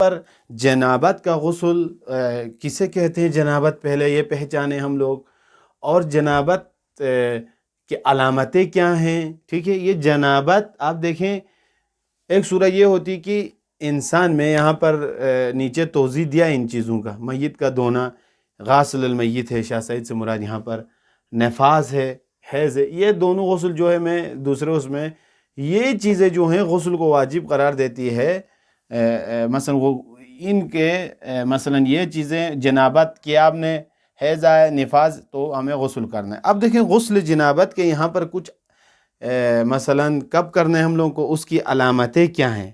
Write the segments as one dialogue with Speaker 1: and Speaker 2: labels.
Speaker 1: پر جنابت کا غسل کسے کہتے ہیں، جنابت پہلے یہ پہچانے ہم لوگ، اور جنابت کی علامتیں کیا ہیں. ٹھیک ہے، یہ جنابت آپ دیکھیں ایک صورت یہ ہوتی کہ انسان میں یہاں پر نیچے توضیح دیا ان چیزوں کا، میت کا دھونا، غاسل المیت ہے شاہ سعید سے مراد یہاں پر، نفاس ہے، حیض ہے، یہ دونوں غسل جو ہے میں دوسرے اس میں یہ چیزیں جو ہیں غسل کو واجب قرار دیتی ہے. مثلا وہ ان کے مثلا یہ چیزیں جنابت کی آپ نے حیض آئے، نفاس، تو ہمیں غسل کرنا ہے. اب دیکھیں غسل جنابت کے یہاں پر کچھ مثلا کب کرنا ہے ہم لوگوں کو، اس کی علامتیں کیا ہیں.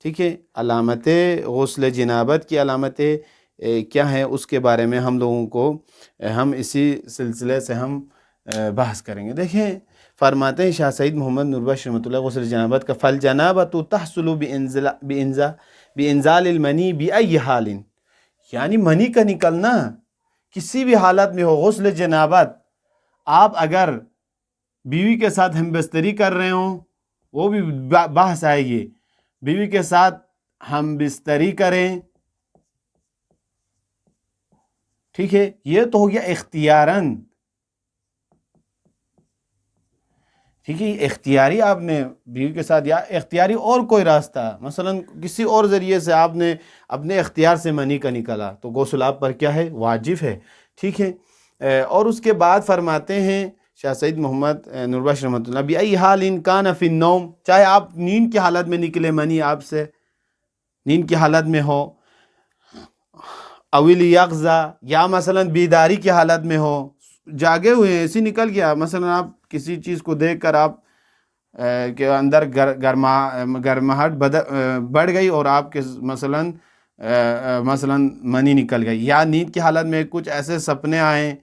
Speaker 1: ٹھیک ہے، علامتیں غسل جنابت کی علامتیں کیا ہیں اس کے بارے میں ہم لوگوں کو ہم اسی سلسلے سے ہم بحث کریں گے. دیکھیں فرماتے ہیں شاہ سعید محمد نور بخش رحمۃ اللہ غسل جنابت کا، فَالْجَنَابَةُ تَحْصُلُ بِإِنزَالِ الْمَنِي بِأَيِّ حَالٍ، یعنی منی کا نکلنا کسی بھی حالت میں ہو. غسل جنابت آپ اگر بیوی کے ساتھ ہم بستری کر رہے ہوں، وہ بھی بحث آئے گی، بیوی کے ساتھ ہم بستری کریں، ٹھیک ہے، یہ تو ہو گیا اختیاراً. ٹھیک ہے، اختیاری آپ نے بیوی کے ساتھ، یا اختیاری اور کوئی راستہ، مثلا کسی اور ذریعے سے آپ نے اپنے اختیار سے منی کا نکلا، تو غسل آپ پر کیا ہے، واجب ہے. ٹھیک ہے، اور اس کے بعد فرماتے ہیں شاہ سعید محمد نور بخش رحمۃ اللہ، بِأَيِّ حَالٍ كَانَ فِي النَّوْمِ، چاہے آپ نیند کی حالت میں نکلے منی آپ سے، نیند کی حالت میں ہو، اوِّل یقظہ، یا مثلا بیداری کی حالت میں ہو، جاگے ہوئے ہیں ایسی نکل گیا، مثلا آپ کسی چیز کو دیکھ کر آپ کے اندر گرماہٹ بڑھ گئی اور آپ کے مثلا منی نکل گئی، یا نیند کی حالت میں کچھ ایسے سپنے آئیں،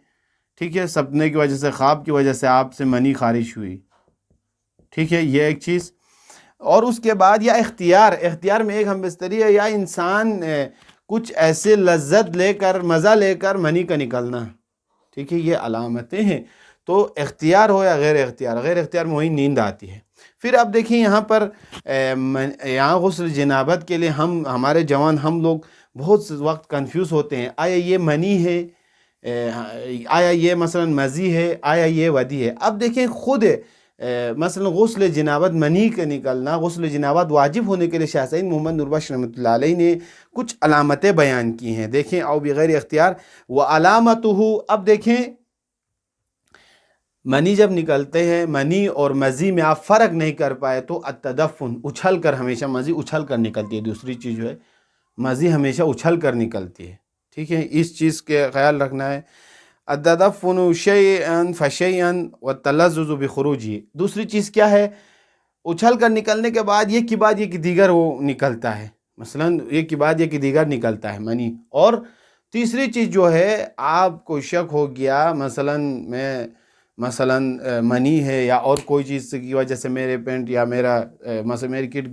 Speaker 1: ٹھیک ہے، سپنے کی وجہ سے، خواب کی وجہ سے آپ سے منی خارج ہوئی. ٹھیک ہے، یہ ایک چیز. اور اس کے بعد یا اختیار میں ایک ہم بستری ہے، یا انسان کچھ ایسے لذت لے کر، مزہ لے کر منی کا نکلنا. ٹھیک ہے، یہ علامتیں ہیں. تو اختیار ہو یا غیر اختیار میں وہی نیند آتی ہے. پھر اب دیکھیں یہاں پر یہاں غسل جنابت کے لیے ہمارے جوان ہم لوگ بہت وقت کنفیوز ہوتے ہیں، آیا یہ منی ہے، آیا یہ مثلا مزی ہے، آیا یہ ودی ہے. اب دیکھیں خود مثلا غسل جنابت منی کا نکلنا، غسل جنابت واجب ہونے کے لیے شاہ سعید محمد نور بخش رحمۃ اللہ علیہ نے کچھ علامتیں بیان کی ہیں. دیکھیں، او بغیر اختیار وعلامتہ، اب دیکھیں منی جب نکلتے ہیں، منی اور مزی میں آپ فرق نہیں کر پائے تو التدفن، اچھل کر، ہمیشہ مزی اچھل کر نکلتی ہے. دوسری چیز جو ہے مزی ہمیشہ اچھل کر نکلتی ہے. ٹھیک ہے، اس چیز کے خیال رکھنا ہے. التدفن شیئا فشیئا والتلذذ بخروجہ، دوسری چیز کیا ہے، اچھل کر نکلنے کے بعد یہ کی بعد یہ کی دیگر وہ نکلتا ہے، مثلا یہ کی بعد یہ کی دیگر نکلتا ہے منی. اور تیسری چیز جو ہے، آپ کو شک ہو گیا مثلا منی ہے یا اور کوئی چیز کی وجہ سے میرے پینٹ یا مثلا میری کٹ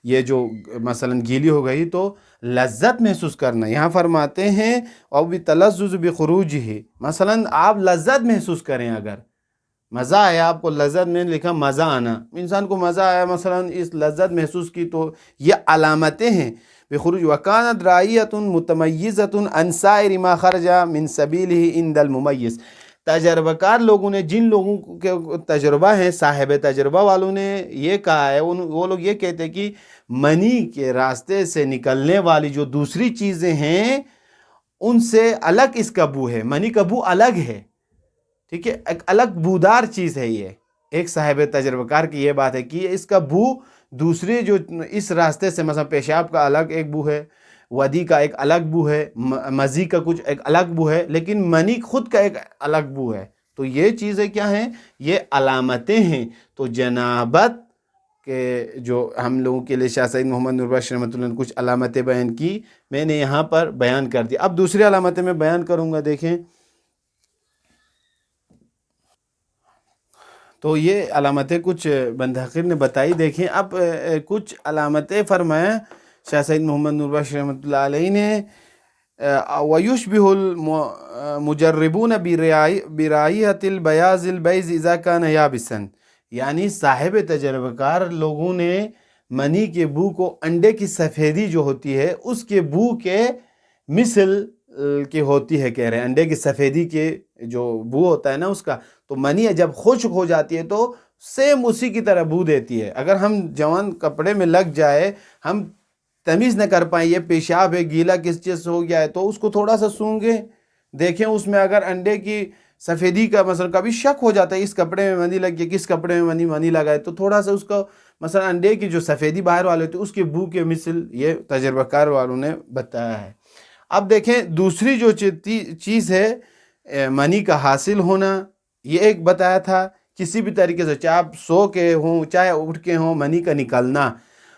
Speaker 1: یہ جو مثلا گیلی ہو گئی، تو لذت محسوس کرنا. یہاں فرماتے ہیں اور بھی تلذذ بخروجہ، مثلا آپ لذت محسوس کریں، اگر مزہ آیا آپ کو، لذت میں لکھا مزہ آنا، انسان کو مزہ آیا مثلا اس لذت محسوس کی، تو یہ علامتیں ہیں بخروج. وکانت رائیۃ متمیزۃ عن سائر ما خرج من سبیلہ عند الممیز، تجربہ کار لوگوں نے، جن لوگوں کے تجربہ ہیں، صاحب تجربہ والوں نے یہ کہا ہے، وہ لوگ یہ کہتے ہیں کہ منی کے راستے سے نکلنے والی جو دوسری چیزیں ہیں ان سے الگ اس کا بو ہے، منی کا بو الگ ہے. ٹھیک ہے، ایک الگ بودار چیز ہے. یہ ایک صاحب تجربہ کار کی یہ بات ہے کہ اس کا بو دوسری جو اس راستے سے، مثلا پیشاب کا الگ ایک بو ہے، ودی کا ایک الگ بو ہے، مزی کا کچھ ایک الگ بو ہے، لیکن منی خود کا ایک الگ بو ہے. تو یہ چیزیں کیا ہیں، یہ علامتیں ہیں. تو جنابت کہ جو ہم لوگوں کے لیے شاہ سعید محمد نور بخش رحمۃ اللہ نے کچھ علامتیں بیان کی، میں نے یہاں پر بیان کر دی. اب دوسری علامتیں میں بیان کروں گا. دیکھیں تو یہ علامتیں کچھ بندحقیر نے بتائی. دیکھیں اب کچھ علامتیں فرمایا شاہ سعید محمد نور بخش رحمۃ اللہ علیہ نے، وَيُشْبِهُ الْمُجَرِّبُونَ بِرَائِحَةِ الْبَيَاضِ الْبَيْضِ إِذَا كَانَ يَابِسًا، یعنی صاحب تجربہ کار لوگوں نے منی کے بو کو انڈے کی سفیدی جو ہوتی ہے اس کے بو کے مثل کی ہوتی ہے، کہہ رہے ہیں انڈے کی سفیدی کے جو بو ہوتا ہے نا اس کا، تو منی جب خشک ہو جاتی ہے تو سیم اسی کی طرح بو دیتی ہے۔ اگر ہم جوان کپڑے میں لگ جائے، ہم تمیز نہ کر پائیں یہ پیشاب ہے گیلا کس چیز سے ہو گیا ہے، تو اس کو تھوڑا سا سونگیں، دیکھیں اس میں اگر انڈے کی سفیدی کا مثلا کبھی شک ہو جاتا ہے اس کپڑے میں منی لگ گئی، کس کپڑے میں منی لگا ہے، تو تھوڑا سا اس کو مثلا انڈے کی جو سفیدی باہر والے ہوتے ہیں اس کے بو کے مثل یہ تجربہ کار والوں نے بتایا ہے۔ اب دیکھیں دوسری جو چیز ہے منی کا حاصل ہونا، یہ ایک بتایا تھا، کسی بھی طریقے سے چاہے آپ سو کے ہوں چاہے اٹھ کے ہوں منی کا نکلنا،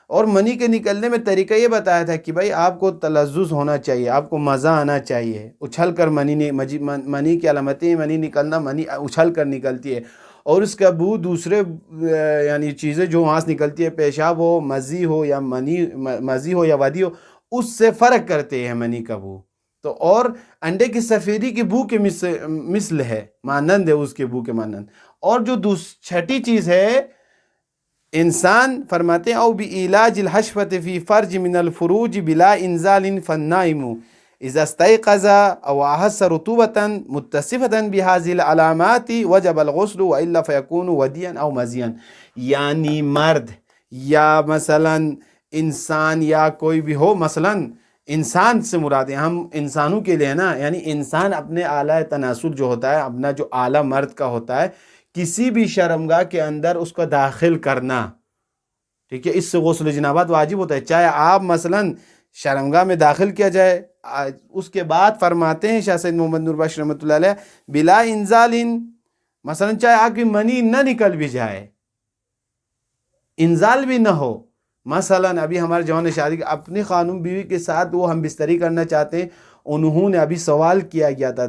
Speaker 1: اور منی کے نکلنے میں طریقہ یہ بتایا تھا کہ بھائی آپ کو تلذذ ہونا چاہیے، آپ کو مزہ آنا چاہیے، اچھل کر منی کی علامتیں منی نکلنا، منی اچھل کر نکلتی ہے، اور اس کا بو دوسرے یعنی چیزیں جو وہاں سے نکلتی ہے، پیشاب ہو مزی ہو یا مزی ہو یا ودی ہو، اس سے فرق کرتے ہیں منی کا بو۔ تو اور انڈے کی سفیدی کی بو کے مثل ہے، مانند ہے اس کے بو کے مانند۔ اور جو چھٹی چیز ہے، انسان فرماتے ہیں او بعلاج الحشفۃ فی فرج من الفروج بلا انزال فالنائم اذا استيقظ او احس رطوبة متصفة بهذه العلامات وجب الغسل والا فيكون وديا او مزيا۔ یعنی مرد یا مثلا انسان یا کوئی بھی ہو، مثلا انسان سے مراد ہے، ہم انسانوں کے لیے نا، یعنی انسان اپنے اعلیٰ تناسل جو ہوتا ہے، اپنا جو اعلیٰ مرد کا ہوتا ہے، کسی بھی شرمگاہ کے اندر اس کو داخل کرنا، ٹھیک ہے، اس سے غسل جنابت واجب ہوتا ہے۔ چاہے آپ مثلا شرمگاہ میں داخل کیا جائے، اس کے بعد فرماتے ہیں شاہ سید محمد نور بخش رحمۃ اللہ علیہ بلا انزال، مثلا چاہے آپ کی منی نہ نکل بھی جائے، انزال بھی نہ ہو، مثلا ابھی ہمارے جوان شادی اپنی خانم بیوی کے ساتھ وہ ہم بستری کرنا چاہتے ہیں، انہوں نے ابھی سوال کیا گیا تھا